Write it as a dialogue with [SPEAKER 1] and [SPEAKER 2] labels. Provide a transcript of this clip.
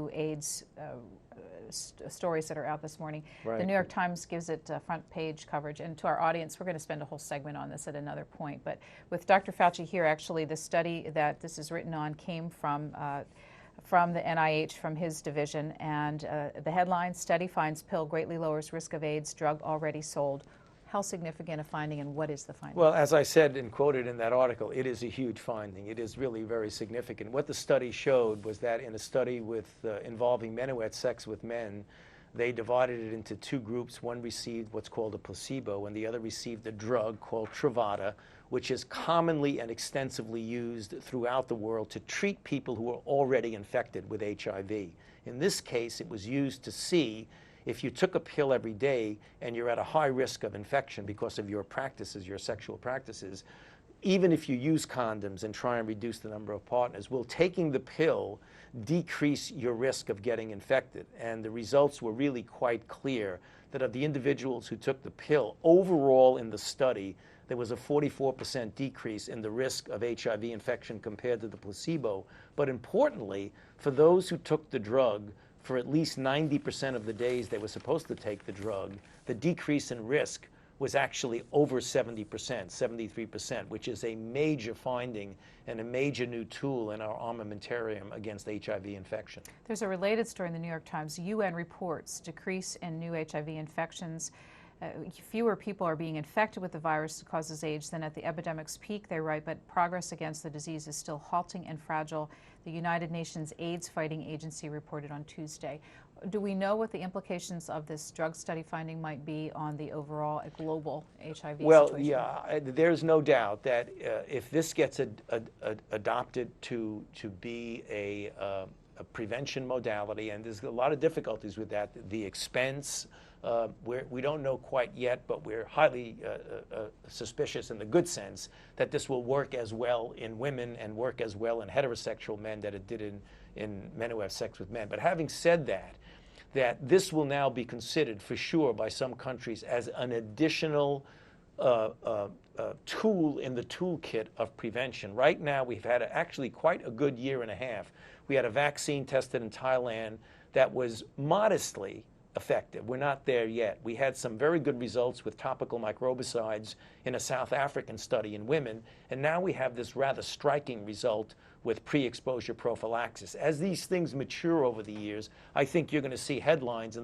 [SPEAKER 1] new AIDS stories that are out this morning.
[SPEAKER 2] Right.
[SPEAKER 1] The New York Times gives it front page coverage. And to our audience, we're going to spend a whole segment on this at another point. But with Dr. Fauci here, actually, the study that this is written on came from the NIH, from his division. And the headline, study finds pill greatly lowers risk of AIDS, drug already sold. How significant a finding, and what is the finding?
[SPEAKER 2] Well, as I said and quoted in that article, it is a huge finding. It is really very significant. What the study showed was that in a study involving men who had sex with men, they divided it into two groups. One received what's called a placebo, and the other received a drug called Truvada, which is commonly and extensively used throughout the world to treat people who are already infected with HIV. In this case, it was used to see if you took a pill every day and you're at a high risk of infection because of your practices, your sexual practices, even if you use condoms and try and reduce the number of partners, will taking the pill decrease your risk of getting infected? And the results were really quite clear that of the individuals who took the pill, overall in the study, there was a 44% decrease in the risk of HIV infection compared to the placebo. But importantly, for those who took the drug, for at least 90% of the days they were supposed to take the drug, the decrease in risk was actually over 70%, 73%, which is a major finding and a major new tool in our armamentarium against HIV infection.
[SPEAKER 1] There's a related story in the New York Times. UN reports decrease in new HIV infections. Fewer people are being infected with the virus that causes AIDS than at the epidemic's peak, they write, but progress against the disease is still halting and fragile. The United Nations AIDS Fighting Agency reported on Tuesday. Do we know what the implications of this drug study finding might be on the overall global HIV situation?
[SPEAKER 2] Well, yeah, there's no doubt that if this gets adopted to be a prevention modality, and there's a lot of difficulties with that, the expense, we don't know quite yet, but we're highly suspicious in the good sense that this will work as well in women and work as well in heterosexual men that it did in men who have sex with men. But having said that this will now be considered for sure by some countries as an additional tool in the toolkit of prevention. Right now, we've had actually quite a good year and a half. We had a vaccine tested in Thailand that was modestly effective. We're not there yet. We had some very good results with topical microbicides in a South African study in women, and now we have this rather striking result with pre-exposure prophylaxis. As these things mature over the years, I think you're going to see headlines in the